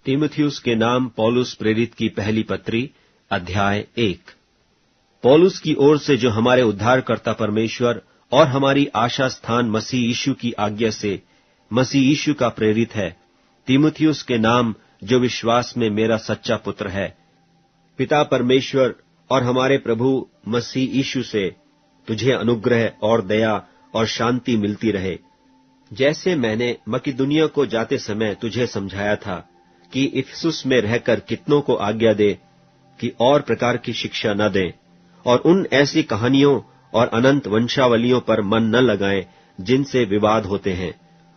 तीमुथियुस के नाम पौलुस प्रेरित की पहली पत्री, अध्याय 1। पौलुस की ओर से जो हमारे उद्धारकर्ता परमेश्वर और हमारी आशा स्थान मसीह यीशु की आज्ञा से मसीह यीशु का प्रेरित है, तीमुथियुस के नाम जो विश्वास में मेरा सच्चा पुत्र है, पिता परमेश्वर और हमारे प्रभु मसीह यीशु से तुझे अनुग्रह और दया और शांति मिलती रहे। जैसे मैंने मकिदुनिया को जाते समय तुझे समझाया था कि इफिसुस में रहकर कितनों को आज्ञा दे कि और प्रकार की शिक्षा न दें और उन ऐसी कहानियों और अनंत वंशावलियों पर मन न लगाएं जिनसे विवाद होते हैं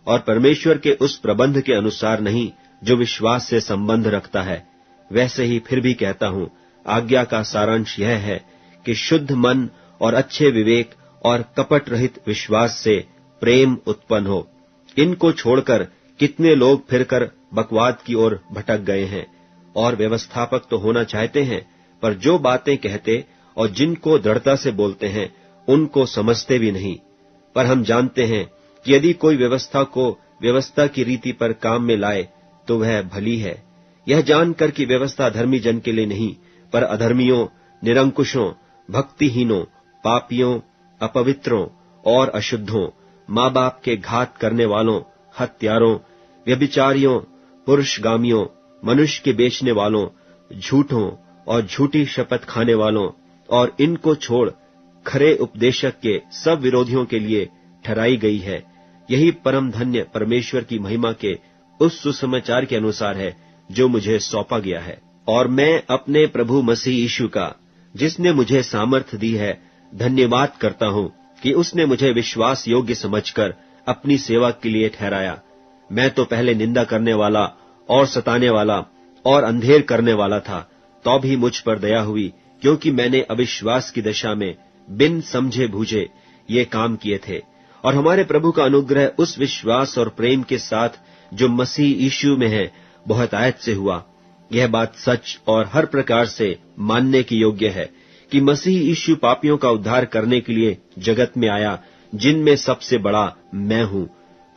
और परमेश्वर के उस प्रबंध के अनुसार नहीं जो विश्वास से संबंध रखता है, वैसे ही फिर भी कहता हूं, आज्ञा का सारांश यह है कि शुद्ध मन और अच्छे विवेक और कपट रहित विश्वास से प्रेम उत्पन्न हो। इनको छोड़कर कितने लोग फिरकर बकवाद की ओर भटक गए हैं और व्यवस्थापक तो होना चाहते हैं, पर जो बातें कहते और जिनको दृढ़ता से बोलते हैं उनको समझते भी नहीं। पर हम जानते हैं कि यदि कोई व्यवस्था को व्यवस्था की रीति पर काम में लाए तो वह भली है, यह जानकर कि व्यवस्था धर्मी जन के लिए नहीं पर अधर्मियों, निरंकुशों, भक्तिहीनों, पापियों, अपवित्रों और अशुद्धों, माँ बाप के घात करने वालों, हत्यारों, व्यभिचारियों, पुरुषगामियों, मनुष्य के बेचने वालों, झूठों और झूठी शपथ खाने वालों और इनको छोड़ खरे उपदेशक के सब विरोधियों के लिए ठहराई गई है। यही परम धन्य परमेश्वर की महिमा के उस सुसमाचार के अनुसार है जो मुझे सौंपा गया है। और मैं अपने प्रभु मसीह यीशु का, जिसने मुझे सामर्थ दी है, धन्यवाद करता हूं कि उसने मुझे विश्वास योग्य समझकर अपनी सेवा के लिए ठहराया। मैं तो पहले निंदा करने वाला और सताने वाला और अंधेर करने वाला था, तो भी मुझ पर दया हुई, क्योंकि मैंने अविश्वास की दशा में बिन समझे बूझे ये काम किए थे। और हमारे प्रभु का अनुग्रह उस विश्वास और प्रेम के साथ जो मसीह यीशु में है बहुत आयत से हुआ। यह बात सच और हर प्रकार से मानने की योग्य है कि मसीह यीशु पापियों का उद्धार करने के लिए जगत में आया, जिनमें सबसे बड़ा मैं हूं।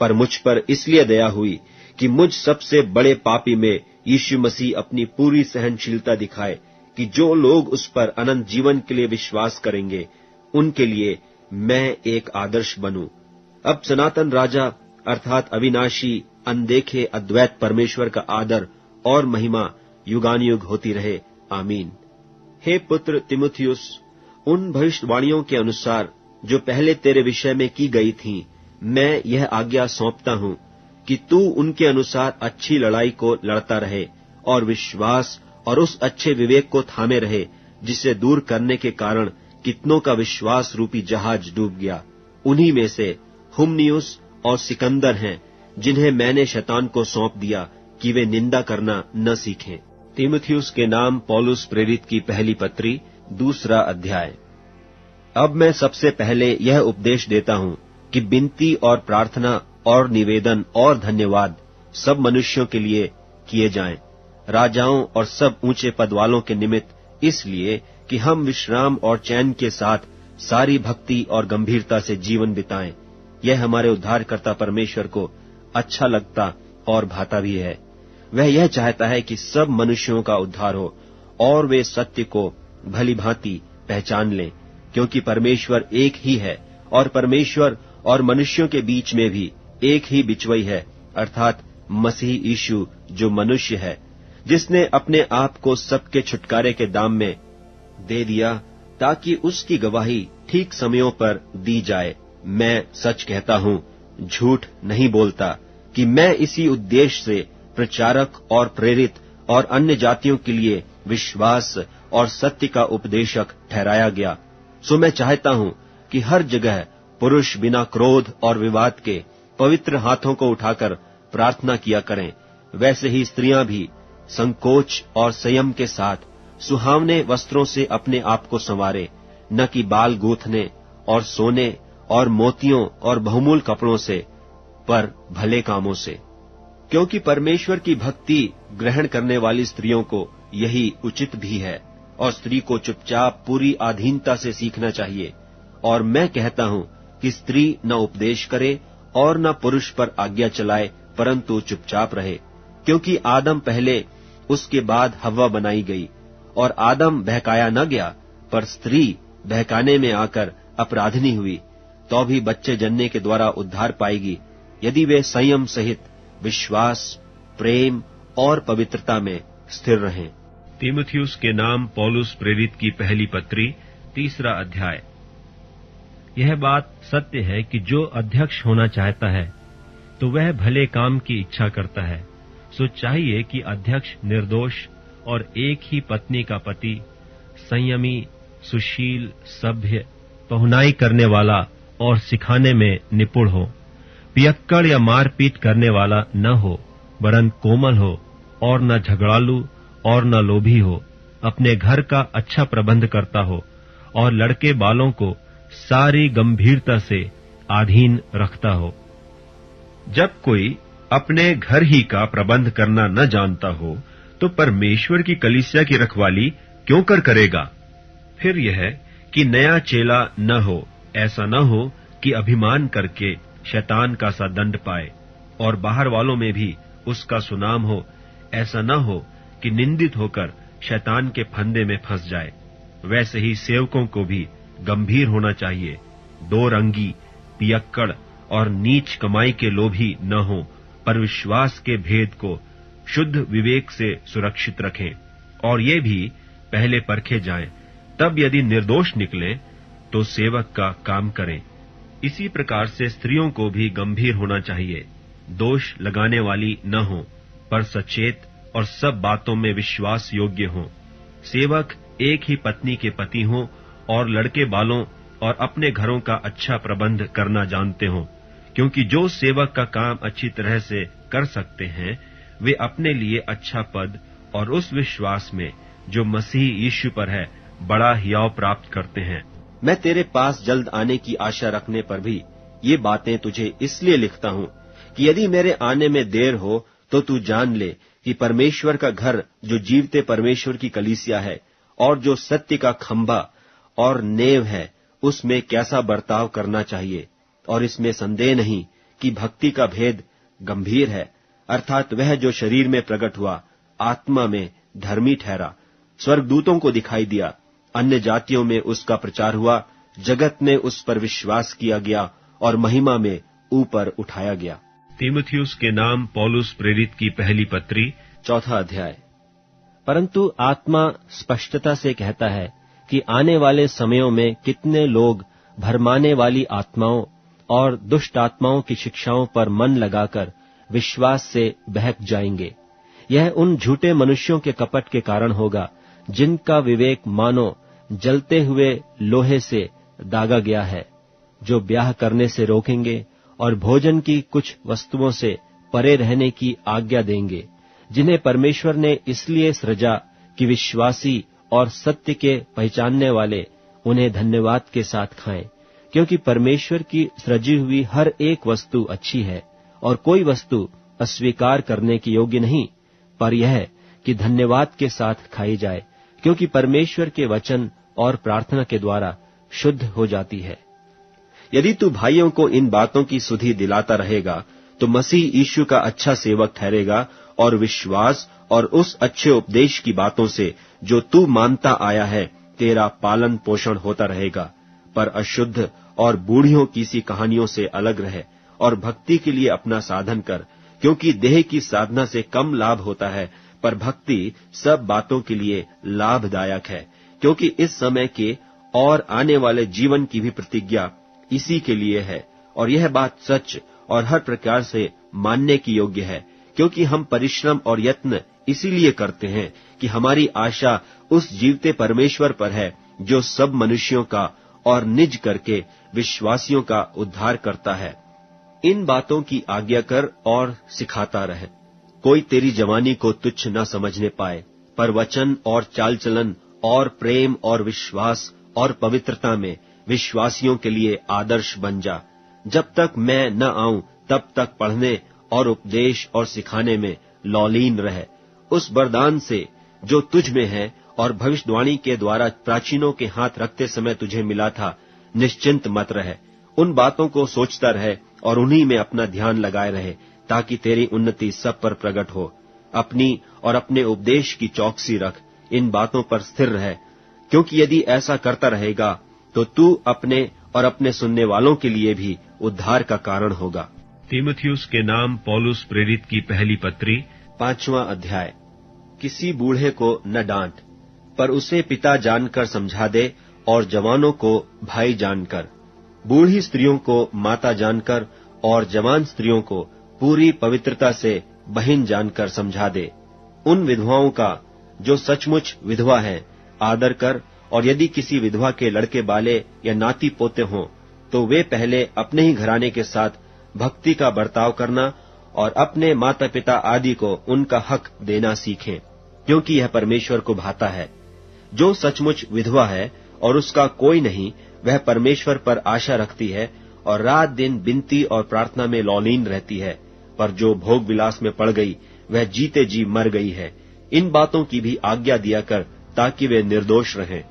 पर मुझ पर इसलिए दया हुई कि मुझ सबसे बड़े पापी में यीशु मसीह अपनी पूरी सहनशीलता दिखाए कि जो लोग उस पर अनंत जीवन के लिए विश्वास करेंगे उनके लिए मैं एक आदर्श बनूं। अब सनातन राजा अर्थात अविनाशी, अनदेखे, अद्वैत परमेश्वर का आदर और महिमा युगानुयुग होती रहे। आमीन। हे पुत्र तीमुथियुस, उन भविष्यवाणियों के अनुसार जो पहले तेरे विषय में की गई थीं, मैं यह आज्ञा सौंपता हूं कि तू उनके अनुसार अच्छी लड़ाई को लड़ता रहे और विश्वास और उस अच्छे विवेक को थामे रहे जिसे दूर करने के कारण कितनों का विश्वास रूपी जहाज डूब गया। उन्हीं में से हुमनियुस और सिकंदर हैं, जिन्हें मैंने शैतान को सौंप दिया कि वे निंदा करना न सीखें। तीमुथियुस के नाम पौलुस प्रेरित की पहली पत्री, दूसरा अध्याय। अब मैं सबसे पहले यह उपदेश देता हूं कि विनती और प्रार्थना और निवेदन और धन्यवाद सब मनुष्यों के लिए किए जाएं, राजाओं और सब ऊंचे पद वालों के निमित्त, इसलिए कि हम विश्राम और चैन के साथ सारी भक्ति और गंभीरता से जीवन बिताएं। यह हमारे उद्धारकर्ता परमेश्वर को अच्छा लगता और भाता भी है। वह यह चाहता है कि सब मनुष्यों का उद्धार हो और वे सत्य को भली भांति पहचान लें, क्योंकि परमेश्वर एक ही है और परमेश्वर और मनुष्यों के बीच में भी एक ही बिचवई है, अर्थात मसीह यीशु जो मनुष्य है, जिसने अपने आप को सबके छुटकारे के दाम में दे दिया ताकि उसकी गवाही ठीक समयों पर दी जाए। मैं सच कहता हूं, झूठ नहीं बोलता, कि मैं इसी उद्देश्य से प्रचारक और प्रेरित और अन्य जातियों के लिए विश्वास और सत्य का उपदेशक ठहराया गया। सो मैं चाहता हूं कि हर जगह पुरुष बिना क्रोध और विवाद के पवित्र हाथों को उठाकर प्रार्थना किया करें। वैसे ही स्त्रियां भी संकोच और संयम के साथ सुहावने वस्त्रों से अपने आप को संवारे, न कि बाल गूंथने और सोने और मोतियों और बहुमूल्य कपड़ों से, पर भले कामों से। क्योंकि परमेश्वर की भक्ति ग्रहण करने वाली स्त्रियों को यही उचित भी है और स्त्री को चुपचाप पूरी अधीनता से सीखना चाहिए। और मैं कहता हूं कि स्त्री न उपदेश करे और न पुरुष पर आज्ञा चलाए, परंतु चुपचाप रहे। क्योंकि आदम पहले, उसके बाद हव्वा बनाई गई, और आदम बहकाया न गया, पर स्त्री बहकाने में आकर अपराधिनी हुई। तो भी बच्चे जन्ने के द्वारा उद्धार पाएगी, यदि वे संयम सहित विश्वास, प्रेम और पवित्रता में स्थिर रहें। तीमुथियुस के नाम पौलुस प्रेरित की पहली पत्री, 3 अध्याय। यह बात सत्य है कि जो अध्यक्ष होना चाहता है तो वह भले काम की इच्छा करता है। सो चाहिए कि अध्यक्ष निर्दोष और एक ही पत्नी का पति, संयमी, सुशील, सभ्य, पहुनाई करने वाला और सिखाने में निपुण हो, पियक्कड़ या मारपीट करने वाला न हो, वरन कोमल हो और न झगड़ालू और न लोभी हो, अपने घर का अच्छा प्रबंध करता हो और लड़के बालों को सारी गंभीरता से अधीन रखता हो। जब कोई अपने घर ही का प्रबंध करना न जानता हो तो परमेश्वर की कलीसिया की रखवाली क्यों करेगा? फिर यह कि नया चेला न हो, ऐसा न हो कि अभिमान करके शैतान का सा दंड पाए, और बाहर वालों में भी उसका सुनाम हो, ऐसा न हो कि निंदित होकर शैतान के फंदे में फंस जाए। वैसे ही सेवकों को भी गंभीर होना चाहिए, दो रंगी, पियक्कड़ और नीच कमाई के लोभी न हो, पर विश्वास के भेद को शुद्ध विवेक से सुरक्षित रखें, और ये भी पहले परखे जाएं, तब यदि निर्दोष निकले तो सेवक का काम करें। इसी प्रकार से स्त्रियों को भी गंभीर होना चाहिए, दोष लगाने वाली न हो, पर सचेत और सब बातों में विश्वास योग्य हों। सेवक एक ही पत्नी के पति हों और लड़के बालों और अपने घरों का अच्छा प्रबंध करना जानते हों, क्योंकि जो सेवक का काम अच्छी तरह से कर सकते हैं वे अपने लिए अच्छा पद और उस विश्वास में जो मसीह यीशु पर है बड़ा हियाव प्राप्त करते हैं। मैं तेरे पास जल्द आने की आशा रखने पर भी ये बातें तुझे इसलिए लिखता हूँ कि यदि मेरे आने में देर हो तो तू जान ले कि परमेश्वर का घर जो जीवते परमेश्वर की कलीसिया है और जो सत्य का खंभा और नेव है, उसमें कैसा बर्ताव करना चाहिए। और इसमें संदेह नहीं कि भक्ति का भेद गंभीर है, अर्थात वह जो शरीर में प्रकट हुआ, आत्मा में धर्मी ठहरा, स्वर्गदूतों को दिखाई दिया, अन्य जातियों में उसका प्रचार हुआ, जगत में उस पर विश्वास किया गया और महिमा में ऊपर उठाया गया। तीमुथियुस के नाम पौलुस प्रेरित की पहली पत्री, 4 अध्याय। परंतु आत्मा स्पष्टता से कहता है कि आने वाले समयों में कितने लोग भरमाने वाली आत्माओं और दुष्ट आत्माओं की शिक्षाओं पर मन लगाकर विश्वास से बहक जाएंगे। यह उन झूठे मनुष्यों के कपट के कारण होगा जिनका विवेक मानो जलते हुए लोहे से दागा गया है, जो ब्याह करने से रोकेंगे और भोजन की कुछ वस्तुओं से परे रहने की आज्ञा देंगे, जिन्हें परमेश्वर ने इसलिए सृजा कि विश्वासी और सत्य के पहचानने वाले उन्हें धन्यवाद के साथ खाएं, क्योंकि परमेश्वर की सृजी हुई हर एक वस्तु अच्छी है और कोई वस्तु अस्वीकार करने की योग्य नहीं, पर यह कि धन्यवाद के साथ खाई जाए, क्योंकि परमेश्वर के वचन और प्रार्थना के द्वारा शुद्ध हो जाती है। यदि तू भाइयों को इन बातों की सुधि दिलाता रहेगा तो मसीह यीशु का अच्छा सेवक ठहरेगा और विश्वास और उस अच्छे उपदेश की बातों से जो तू मानता आया है तेरा पालन पोषण होता रहेगा। पर अशुद्ध और बूढ़ियों की सी कहानियों से अलग रहे और भक्ति के लिए अपना साधन कर, क्योंकि देह की साधना से कम लाभ होता है, पर भक्ति सब बातों के लिए लाभदायक है, क्योंकि इस समय के और आने वाले जीवन की भी प्रतिज्ञा इसी के लिए है। और यह बात सच और हर प्रकार से मानने की योग्य है, क्योंकि हम परिश्रम और यत्न इसीलिए करते हैं कि हमारी आशा उस जीवते परमेश्वर पर है जो सब मनुष्यों का और निज करके विश्वासियों का उद्धार करता है। इन बातों की आज्ञा कर और सिखाता रहे। कोई तेरी जवानी को तुच्छ न समझने पाए, पर वचन और चाल चलन और प्रेम और विश्वास और पवित्रता में विश्वासियों के लिए आदर्श बन जा। जब तक मैं न आऊं तब तक पढ़ने और उपदेश और सिखाने में लौलीन रहे। उस वरदान से जो तुझ में है और भविष्यवाणी के द्वारा प्राचीनों के हाथ रखते समय तुझे मिला था, निश्चिंत मत रहे। उन बातों को सोचता रहे और उन्हीं में अपना ध्यान लगाए रहे, ताकि तेरी उन्नति सब पर प्रकट हो। अपनी और अपने उपदेश की चौकसी रख, इन बातों पर स्थिर रह, क्योंकि यदि ऐसा करता रहेगा तो तू अपने और अपने सुनने वालों के लिए भी उद्धार का कारण होगा। तीमुथियुस के नाम पौलुस प्रेरित की पहली पत्री 5वां अध्याय। किसी बूढ़े को न डांट, पर उसे पिता जानकर समझा दे, और जवानों को भाई जानकर, बूढ़ी स्त्रियों को माता जानकर, और जवान स्त्रियों को पूरी पवित्रता से बहन जानकर समझा दे। उन विधवाओं का जो सचमुच विधवा है आदर कर, और यदि किसी विधवा के लड़के बाले या नाती पोते हों तो वे पहले अपने ही घराने के साथ भक्ति का बर्ताव करना और अपने माता पिता आदि को उनका हक देना सीखें, क्योंकि यह परमेश्वर को भाता है। जो सचमुच विधवा है और उसका कोई नहीं, वह परमेश्वर पर आशा रखती है और रात दिन विनती और प्रार्थना में लौलीन रहती है, पर जो भोग विलास में पड़ गई वह जीते जी मर गई है। इन बातों की भी आज्ञा दिया कर, ताकि वे निर्दोष रहें।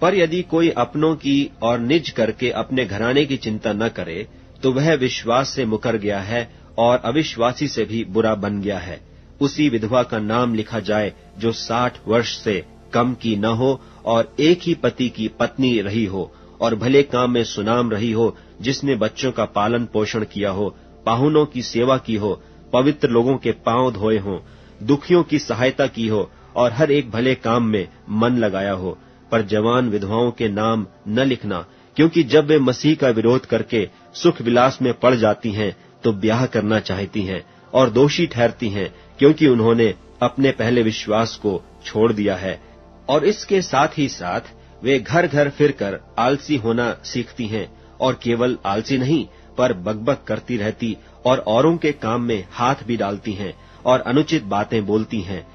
पर यदि कोई अपनों की और निज करके अपने घराने की चिंता न करे, तो वह विश्वास से मुकर गया है और अविश्वासी से भी बुरा बन गया है। उसी विधवा का नाम लिखा जाए जो 60 वर्ष से कम की न हो और एक ही पति की पत्नी रही हो और भले काम में सुनाम रही हो, जिसने बच्चों का पालन पोषण किया हो, पाहुनों की सेवा की हो, पवित्र लोगों के पांव धोए हों, दुखियों की सहायता की हो और हर एक भले काम में मन लगाया हो। पर जवान विधवाओं के नाम न लिखना, क्योंकि जब वे मसीह का विरोध करके सुख विलास में पड़ जाती हैं तो ब्याह करना चाहती हैं और दोषी ठहरती हैं, क्योंकि उन्होंने अपने पहले विश्वास को छोड़ दिया है। और इसके साथ ही साथ वे घर घर फिरकर आलसी होना सीखती हैं, और केवल आलसी नहीं पर बकबक करती रहती और औरों के काम में हाथ भी डालती हैं और अनुचित बातें बोलती हैं।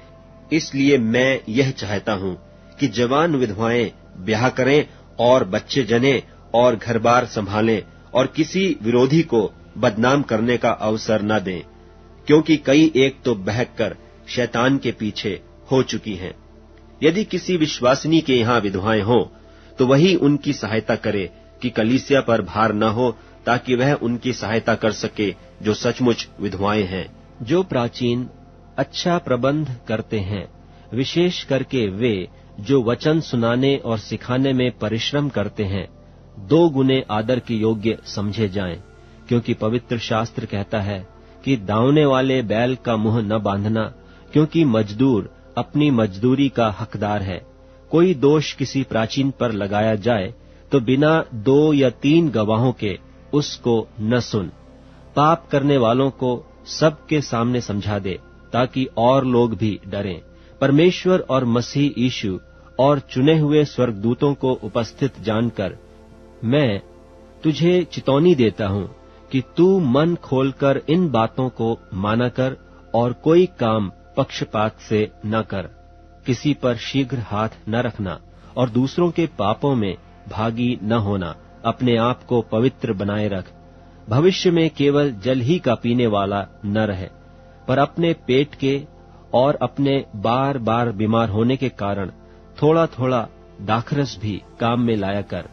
इसलिए मैं यह चाहता हूँ कि जवान विधवाएं ब्याह करें और बच्चे जनें और घर-बार संभालें और किसी विरोधी को बदनाम करने का अवसर न दें, क्योंकि कई एक तो बहककर शैतान के पीछे हो चुकी हैं। यदि किसी विश्वासिनी के यहाँ विधवाएं हों तो वही उनकी सहायता करे कि कलीसिया पर भार न हो, ताकि वह उनकी सहायता कर सके जो सचमुच विधवाएं हैं। जो प्राचीन अच्छा प्रबंध करते हैं, विशेष करके वे जो वचन सुनाने और सिखाने में परिश्रम करते हैं, 2 गुने आदर के योग्य समझे जाएं, क्योंकि पवित्र शास्त्र कहता है कि दावने वाले बैल का मुंह न बांधना, क्योंकि मजदूर अपनी मजदूरी का हकदार है। कोई दोष किसी प्राचीन पर लगाया जाए तो बिना 2 या 3 गवाहों के उसको न सुन। पाप करने वालों को सबके सामने समझा दे, ताकि और लोग भी डरें। परमेश्वर और मसीह यीशु और चुने हुए स्वर्गदूतों को उपस्थित जानकर मैं तुझे चितौनी देता हूँ कि तू मन खोलकर इन बातों को माना कर और कोई काम पक्षपात से न कर। किसी पर शीघ्र हाथ न रखना और दूसरों के पापों में भागी न होना। अपने आप को पवित्र बनाए रख। भविष्य में केवल जल ही का पीने वाला न रहे, पर अपने पेट के और अपने बार बार बीमार होने के कारण थोड़ा थोड़ा दाखरस भी काम में लाया कर।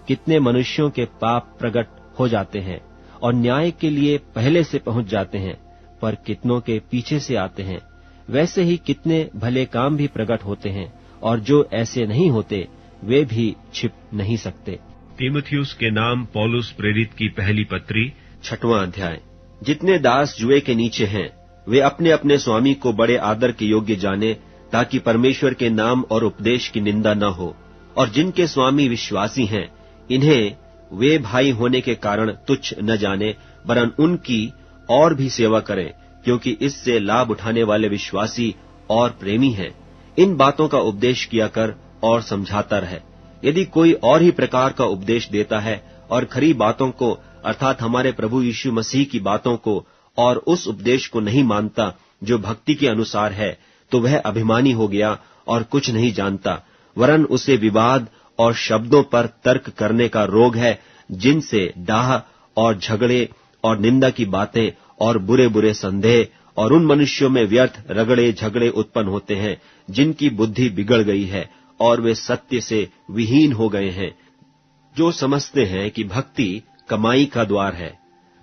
कितने मनुष्यों के पाप प्रकट हो जाते हैं और न्याय के लिए पहले से पहुंच जाते हैं, पर कितनों के पीछे से आते हैं। वैसे ही कितने भले काम भी प्रकट होते हैं, और जो ऐसे नहीं होते वे भी छिप नहीं सकते। तीमुथियुस के नाम पौलुस प्रेरित की पहली पत्री 6वां अध्याय। जितने दास जुए के नीचे हैं, वे अपने अपने स्वामी को बड़े आदर के योग्य जाने, ताकि परमेश्वर के नाम और उपदेश की निंदा न हो। और जिनके स्वामी विश्वासी हैं, इन्हें वे भाई होने के कारण तुच्छ न जाने, वरन उनकी और भी सेवा करें, क्योंकि इससे लाभ उठाने वाले विश्वासी और प्रेमी हैं। इन बातों का उपदेश किया कर और समझाता रहे। यदि कोई और ही प्रकार का उपदेश देता है और खरी बातों को अर्थात हमारे प्रभु यीशु मसीह की बातों को और उस उपदेश को नहीं मानता जो भक्ति के अनुसार है, तो वह अभिमानी हो गया और कुछ नहीं जानता, वरन उसे विवाद और शब्दों पर तर्क करने का रोग है, जिनसे डाह और झगड़े और निंदा की बातें और बुरे बुरे संदेह और उन मनुष्यों में व्यर्थ रगड़े झगड़े उत्पन्न होते हैं, जिनकी बुद्धि बिगड़ गई है और वे सत्य से विहीन हो गए हैं, जो समझते हैं कि भक्ति कमाई का द्वार है,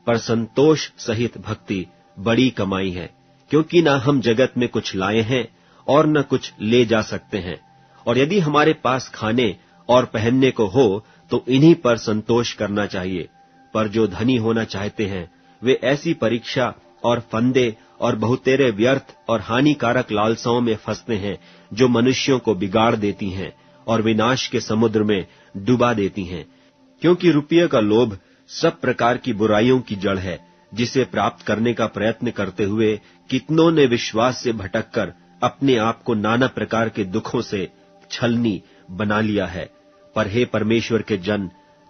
पर संतोष सहित भक्ति बड़ी कमाई है। क्योंकि न हम जगत में कुछ लाए हैं और न कुछ ले जा सकते हैं, और यदि हमारे पास खाने और पहनने को हो तो इन्हीं पर संतोष करना चाहिए। पर जो धनी होना चाहते हैं वे ऐसी परीक्षा और फंदे और बहुतेरे व्यर्थ और हानिकारक लालसाओं में फंसते हैं जो मनुष्यों को बिगाड़ देती हैं और विनाश के समुद्र में डुबा देती हैं। क्योंकि रुपये का लोभ सब प्रकार की बुराइयों की जड़ है, जिसे प्राप्त करने का प्रयत्न करते हुए कितनों ने विश्वास से भटककर अपने आप को नाना प्रकार के दुखों से छलनी बना लिया है। पर हे परमेश्वर के जन,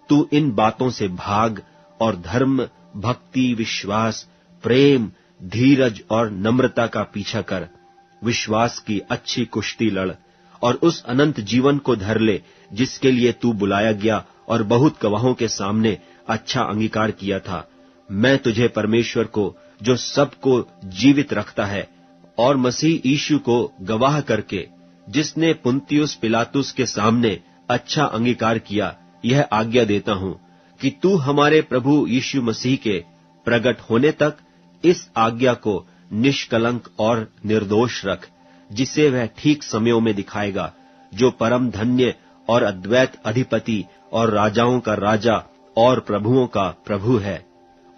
तू इन बातों से भाग और धर्म, भक्ति, विश्वास, प्रेम, धीरज और नम्रता का पीछा कर। विश्वास की अच्छी कुश्ती लड़ और उस अनंत जीवन को धर ले जिसके लिए तू बुलाया गया और बहुत गवाहों के सामने अच्छा अंगीकार किया था। मैं तुझे परमेश्वर को, जो सबको जीवित रखता है, और मसीह यीशु को गवाह करके, जिसने पुन्तियुस पिलातुस के सामने अच्छा अंगीकार किया, यह आज्ञा देता हूं कि तू हमारे प्रभु यीशु मसीह के प्रकट होने तक इस आज्ञा को निष्कलंक और निर्दोष रख, जिसे वह ठीक समयों में दिखाएगा, जो परम धन्य और अद्वैत अधिपति और राजाओं का राजा और प्रभुओं का प्रभु है।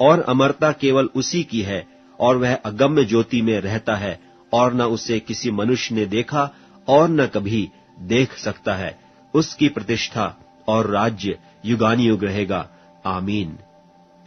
और अमरता केवल उसी की है, और वह अगम्य ज्योति में रहता है, और न उसे किसी मनुष्य ने देखा और न कभी देख सकता है। उसकी प्रतिष्ठा और राज्य युगानुयुग रहेगा। आमीन।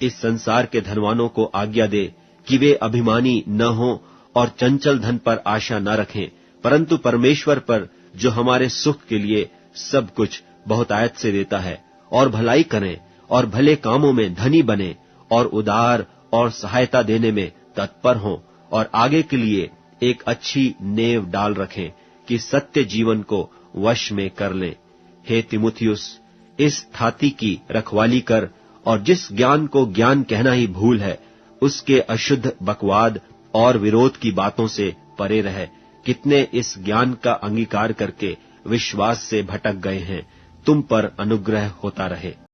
इस संसार के धनवानों को आज्ञा दे कि वे अभिमानी न हों और चंचल धन पर आशा न रखें, परंतु परमेश्वर पर, जो हमारे सुख के लिए सब कुछ बहुतायत से देता है, और भलाई करें और भले कामों में धनी बने और उदार और सहायता देने में तत्पर हों, और आगे के लिए एक अच्छी नेव डाल रखें कि सत्य जीवन को वश में कर लें। हे तिमुथियुस, इस थाती की रखवाली कर, और जिस ज्ञान को ज्ञान कहना ही भूल है, उसके अशुद्ध बकवाद और विरोध की बातों से परे रहे। कितने इस ज्ञान का अंगीकार करके विश्वास से भटक गए हैं। तुम पर अनुग्रह होता रहे।